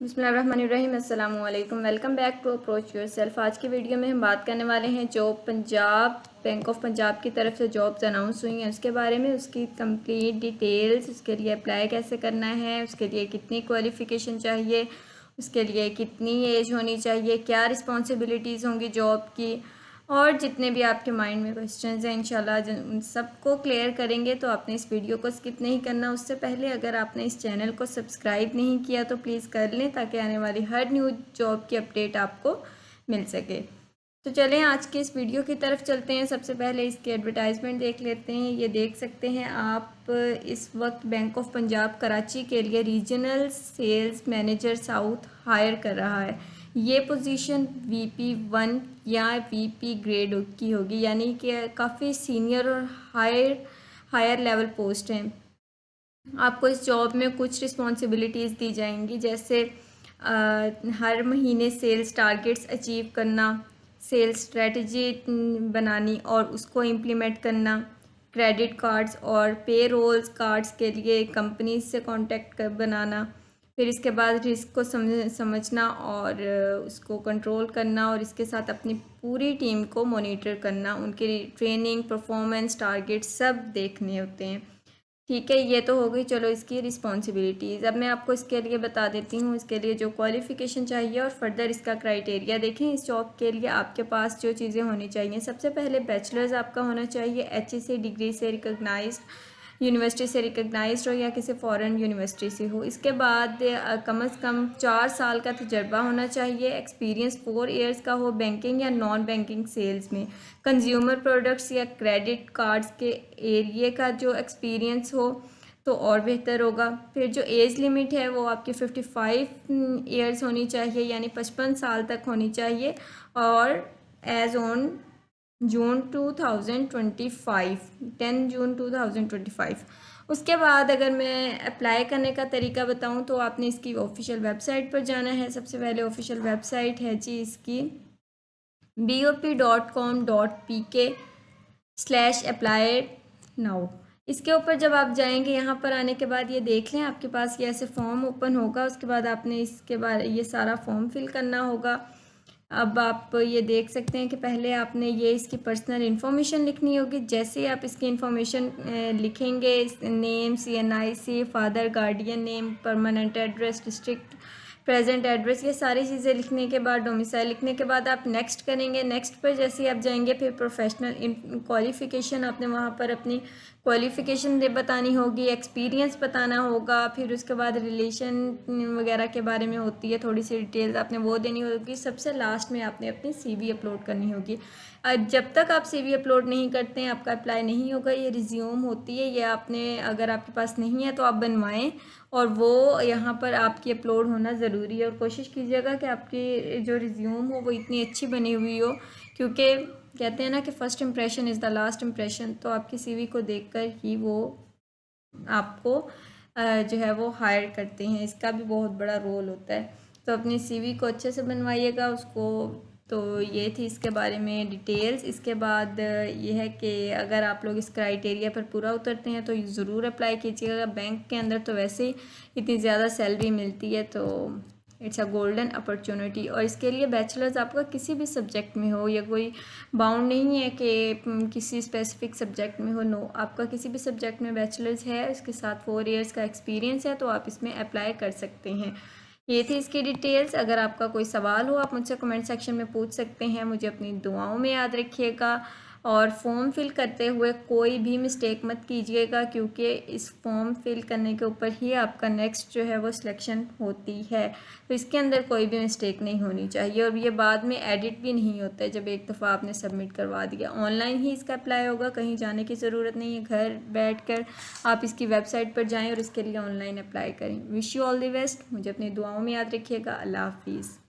बिस्मिल्लाहिर्रहमानिर्रहीम। अस्सलाम वालेकुम। Welcome back to approach yourself. आज की वीडियो में हम बात करने वाले हैं job Punjab bank of Punjab की तरफ से जॉब्स अनाउंस हुई हैं उसके बारे में, उसकी कंप्लीट डिटेल्स, उसके लिए अप्लाई कैसे करना है, उसके लिए कितनी क्वालिफ़िकेशन चाहिए, उसके लिए कितनी एज होनी चाहिए, क्या रिस्पॉन्सिबिलिटीज़ होंगी जॉब की, और जितने भी आपके माइंड में क्वेश्चंस हैं इंशाल्लाह उन सबको क्लियर करेंगे। तो आपने इस वीडियो को स्किप नहीं करना। उससे पहले अगर आपने इस चैनल को सब्सक्राइब नहीं किया तो प्लीज़ कर लें ताकि आने वाली हर न्यू जॉब की अपडेट आपको मिल सके। तो चलें आज के इस वीडियो की तरफ चलते हैं। सबसे पहले इसकी एडवर्टाइजमेंट देख लेते हैं। ये देख सकते हैं आप, इस वक्त बैंक ऑफ पंजाब कराची के लिए regional sales manager south hire कर रहा है। ये पोजीशन VP1 या VP ग्रेड की होगी, यानी कि काफ़ी सीनियर और हायर लेवल पोस्ट हैं। आपको इस जॉब में कुछ रिस्पॉन्सिबिलिटीज़ दी जाएंगी, जैसे हर महीने सेल्स टारगेट्स अचीव करना, सेल्स स्ट्रेटजी बनानी और उसको इम्प्लीमेंट करना, क्रेडिट कार्ड्स और पे रोल्स कार्ड्स के लिए कंपनी से कॉन्टेक्ट बनाना, फिर इसके बाद रिस्क को समझना और उसको कंट्रोल करना, और इसके साथ अपनी पूरी टीम को मॉनिटर करना, उनकी ट्रेनिंग परफॉर्मेंस टारगेट सब देखने होते हैं। ठीक है, ये तो हो गई चलो इसकी रिस्पॉन्सिबिलिटीज़। अब मैं आपको इसके लिए बता देती हूँ इसके लिए जो क्वालिफ़िकेशन चाहिए और फर्दर इसका क्राइटेरिया देखें। इस जॉब के लिए आपके पास जो चीज़ें होनी चाहिए, सबसे पहले बैचलर्स आपका होना चाहिए HEC डिग्री से रिकॉग्नाइज्ड यूनिवर्सिटी से रिकॉग्नाइज्ड हो या किसी फॉरेन यूनिवर्सिटी से हो। इसके बाद कम से कम 4 साल का तजर्बा होना चाहिए, एक्सपीरियंस 4 इयर्स का हो बैंकिंग या नॉन बैंकिंग सेल्स में, कंज्यूमर प्रोडक्ट्स या क्रेडिट कार्ड्स के एरिए का जो एक्सपीरियंस हो तो और बेहतर होगा। फिर जो एज लिमिट है वो आपकी 55 इयर्स होनी चाहिए, यानी 55 साल तक होनी चाहिए, और एज ऑन जून 2025, 10 जून 2025। उसके बाद अगर मैं अप्लाई करने का तरीका बताऊं तो आपने इसकी ऑफिशियल वेबसाइट पर जाना है। सबसे पहले ऑफिशियल वेबसाइट है जी इसकी bop.com.pk/apply नाउ। इसके ऊपर जब आप जाएंगे, यहाँ पर आने के बाद ये देख लें आपके पास ये ऐसे फॉर्म ओपन होगा। उसके बाद आपने इसके बारे ये सारा फॉर्म फिल करना होगा। अब आप ये देख सकते हैं कि पहले आपने ये इसकी पर्सनल इन्फॉर्मेशन लिखनी होगी। जैसे ही आप इसकी इन्फॉर्मेशन लिखेंगे, name, CNIC, father, guardian name, permanent address, district, present address, ये सारी चीज़ें लिखने के बाद, डोमिसाइल लिखने के बाद आप नेक्स्ट करेंगे। नेक्स्ट पर जैसे ही आप जाएंगे फिर प्रोफेशनल क्वालिफ़िकेशन, आपने वहाँ पर अपनी क्वालिफ़िकेशन बतानी होगी, एक्सपीरियंस बताना होगा, फिर उसके बाद रिलेशन वगैरह के बारे में होती है थोड़ी सी डिटेल्स, आपने वो देनी होगी। सबसे लास्ट में आपने अपनी CV अपलोड करनी होगी। जब तक आप CV अपलोड नहीं करते हैं आपका अप्लाई नहीं होगा। ये रिज्यूम होती है, ये आपने अगर आपके पास नहीं है तो आप बनवाएं, और वो यहाँ पर आपकी अपलोड होना ज़रूरी है। और कोशिश कीजिएगा कि आपकी जो रिज्यूम हो वो इतनी अच्छी बनी हुई हो, क्योंकि कहते हैं ना कि first impression is the last impression. तो आपकी CV को देखकर ही वो आपको जो है वो हायर करते हैं, इसका भी बहुत बड़ा रोल होता है। तो अपनी CV को अच्छे से बनवाइएगा उसको। तो ये थी इसके बारे में डिटेल्स। इसके बाद ये है कि अगर आप लोग इस क्राइटेरिया पर पूरा उतरते हैं तो ज़रूर अप्लाई कीजिएगा। बैंक के अंदर तो वैसे ही इतनी ज़्यादा सैलरी मिलती है, तो इट्स अ गोल्डन अपॉर्चुनिटी। और इसके लिए बैचलर्स आपका किसी भी सब्जेक्ट में हो, या कोई बाउंड नहीं है कि किसी स्पेसिफिक सब्जेक्ट में हो। नो, आपका किसी भी सब्जेक्ट में बैचलर्स है, इसके साथ 4 इयर्स का एक्सपीरियंस है, तो आप इसमें अप्लाई कर सकते हैं। ये थी इसकी डिटेल्स। अगर आपका कोई सवाल हो आप मुझसे कमेंट सेक्शन में पूछ सकते हैं। मुझे अपनी दुआओं में याद रखिएगा, और फॉर्म फिल करते हुए कोई भी मिस्टेक मत कीजिएगा, क्योंकि इस फॉर्म फिल करने के ऊपर ही आपका नेक्स्ट जो है वो सिलेक्शन होती है। तो इसके अंदर कोई भी मिस्टेक नहीं होनी चाहिए, और ये बाद में एडिट भी नहीं होता है जब एक दफ़ा आपने सबमिट करवा दिया। ऑनलाइन ही इसका अप्लाई होगा, कहीं जाने की ज़रूरत नहीं है। घर बैठकर आप इसकी वेबसाइट पर जाएं और इसके लिए ऑनलाइन अप्लाई करें। Wish you all the best. मुझे अपनी दुआओं में याद रखिएगा। अल्लाह हाफिज़।